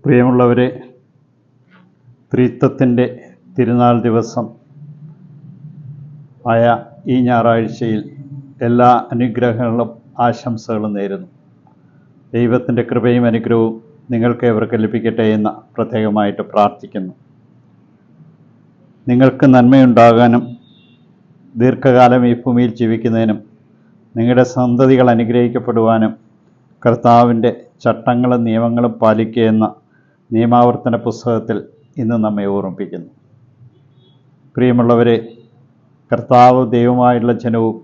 പ്രിയമുള്ളവരെ, ത്രിത്വത്തിൻ്റെ തിരുനാൾ ദിവസം ആയ ഈ ഞായറാഴ്ചയിൽ എല്ലാ അനുഗ്രഹങ്ങളും ആശംസകളും നേരുന്നു. ദൈവത്തിൻ്റെ കൃപയും അനുഗ്രഹവും നിങ്ങൾക്കേവർക്ക് ലഭിക്കട്ടെ എന്ന് പ്രത്യേകമായിട്ട് പ്രാർത്ഥിക്കുന്നു. നിങ്ങൾക്ക് നന്മയുണ്ടാകാനും ദീർഘകാലം ഈ ഭൂമിയിൽ ജീവിക്കുന്നതിനും നിങ്ങളുടെ സന്തതികൾ അനുഗ്രഹിക്കപ്പെടുവാനും കർത്താവിൻ്റെ ചട്ടങ്ങളും നിയമങ്ങളും പാലിക്കുകയെന്ന നിയമാവർത്തന പുസ്തകത്തിൽ ഇന്ന് നമ്മെ ഓർമ്മിപ്പിക്കുന്നു. പ്രിയമുള്ളവരെ, കർത്താവ് ദൈവമായുള്ള ജനവും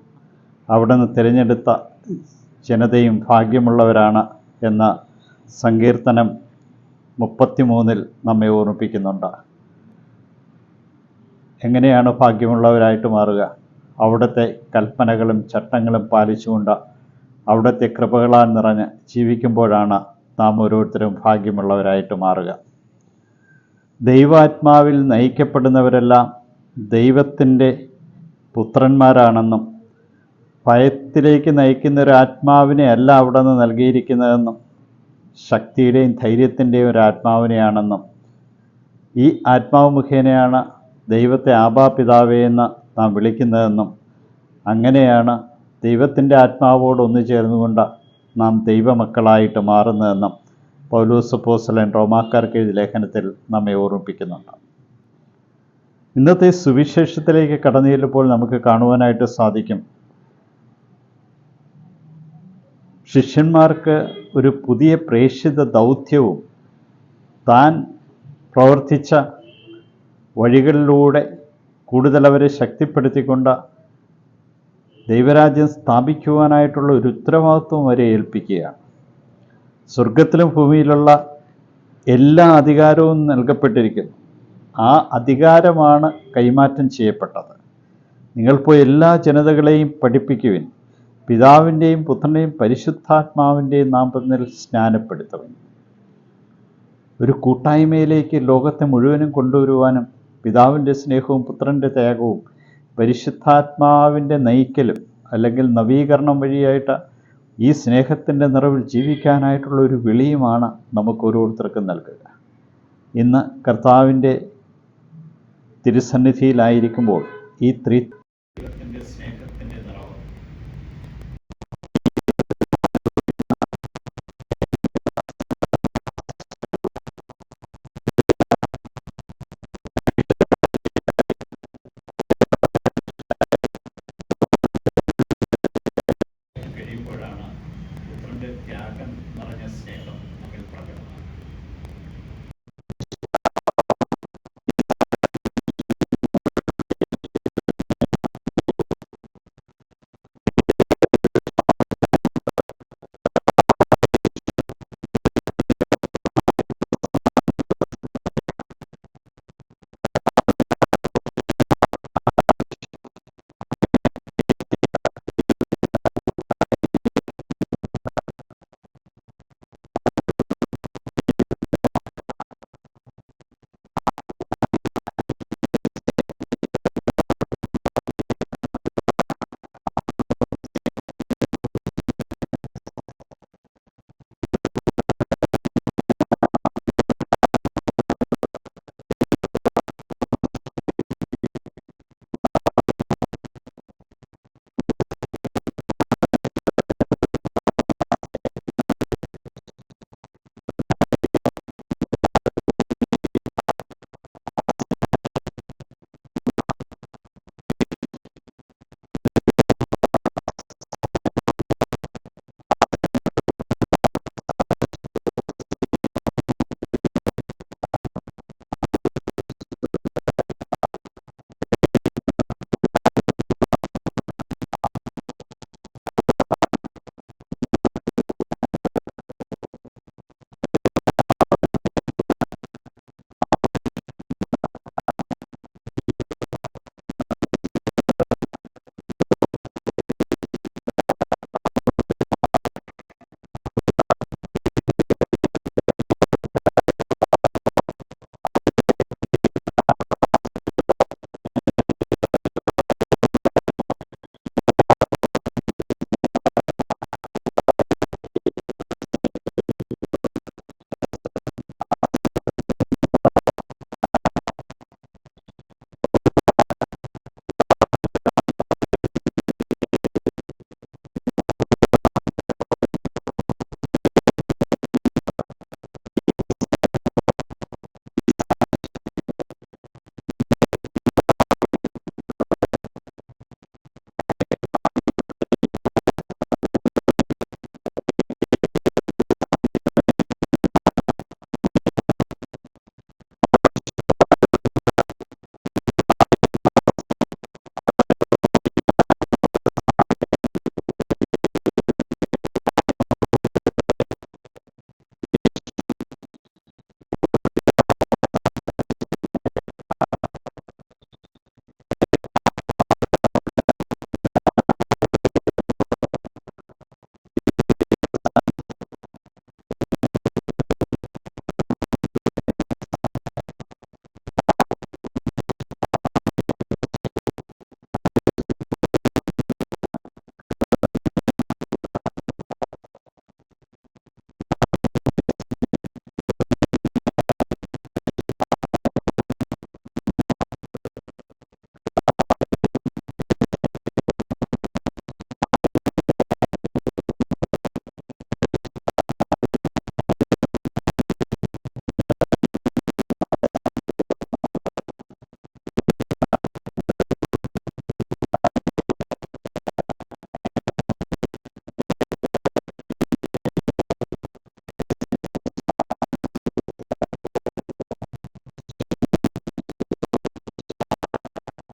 അവിടുന്ന് തിരഞ്ഞെടുത്ത ജനതയും ഭാഗ്യമുള്ളവരാണ് എന്ന സങ്കീർത്തനം 33 നമ്മെ ഓർമ്മിപ്പിക്കുന്നുണ്ട്. എങ്ങനെയാണ് ഭാഗ്യമുള്ളവരായിട്ട് മാറുക? അവിടുത്തെ കൽപ്പനകളും ചട്ടങ്ങളും പാലിച്ചുകൊണ്ട് അവിടുത്തെ കൃപകളാൽ നിറഞ്ഞ് ജീവിക്കുമ്പോഴാണ് നാം ഓരോരുത്തരും ഭാഗ്യമുള്ളവരായിട്ട് മാറുക. ദൈവാത്മാവിൽ നയിക്കപ്പെടുന്നവരെല്ലാം ദൈവത്തിൻ്റെ പുത്രന്മാരാണെന്നും ഭയത്തിലേക്ക് നയിക്കുന്ന ഒരു ആത്മാവിനെ അല്ല അവിടെ നിന്ന് നൽകിയിരിക്കുന്നതെന്നും ശക്തിയുടെയും ധൈര്യത്തിൻ്റെയും ഒരു ആത്മാവിനെയാണെന്നും ഈ ആത്മാവ് മുഖേനയാണ് ദൈവത്തെ ആബാ പിതാവേ എന്ന് നാം വിളിക്കുന്നതെന്നും അങ്ങനെയാണ് ദൈവത്തിൻ്റെ ആത്മാവോട് ഒന്നു ചേർന്നുകൊണ്ട് നാം ദൈവമക്കളായിട്ട് മാറുന്നതെന്നും പൗലോസ് അപ്പോസ്തലൻ റോമാക്കാർക്ക് എഴുതിയ ലേഖനത്തിൽ നമ്മെ ഓർമ്മിപ്പിക്കുന്നുണ്ട്. ഇന്നത്തെ സുവിശേഷത്തിലേക്ക് കടന്നു ചെല്ലുമ്പോൾ നമുക്ക് കാണുവാനായിട്ട് സാധിക്കും, ശിഷ്യന്മാർക്ക് ഒരു പുതിയ പ്രേക്ഷിത ദൗത്യവും താൻ പ്രവർത്തിച്ച വഴികളിലൂടെ കൂടുതലവരെ ശക്തിപ്പെടുത്തിക്കൊണ്ട് ദൈവരാജ്യം സ്ഥാപിക്കുവാനായിട്ടുള്ള ഒരു ഉത്തരവാദിത്വം വരെ ഏൽപ്പിക്കുകയാണ്. സ്വർഗത്തിലും ഭൂമിയിലുള്ള എല്ലാ അധികാരവും നൽകപ്പെട്ടിരിക്കുന്നു. ആ അധികാരമാണ് കൈമാറ്റം ചെയ്യപ്പെട്ടത്. നിങ്ങൾ പോയി എല്ലാ ജനതകളെയും പഠിപ്പിക്കുവിൻ, പിതാവിൻ്റെയും പുത്രൻ്റെയും പരിശുദ്ധാത്മാവിൻ്റെയും നാമത്തിൽ സ്നാനപ്പെടുത്തുവിൻ. ഒരു കൂട്ടായ്മയിലേക്ക് ലോകത്തെ മുഴുവനും കൊണ്ടുവരുവാനും പിതാവിൻ്റെ സ്നേഹവും പുത്രൻ്റെ ത്യാഗവും പരിശുദ്ധാത്മാവിൻ്റെ നയിക്കലും അല്ലെങ്കിൽ നവീകരണം വഴിയായിട്ട് ഈ സ്നേഹത്തിൻ്റെ നിറവിൽ ജീവിക്കാനായിട്ടുള്ള ഒരു വിളിയുമാണ് നമുക്ക് ഓരോരുത്തർക്കും നൽകുക. ഇന്ന് കർത്താവിൻ്റെ തിരുസന്നിധിയിലായിരിക്കുമ്പോൾ ഈ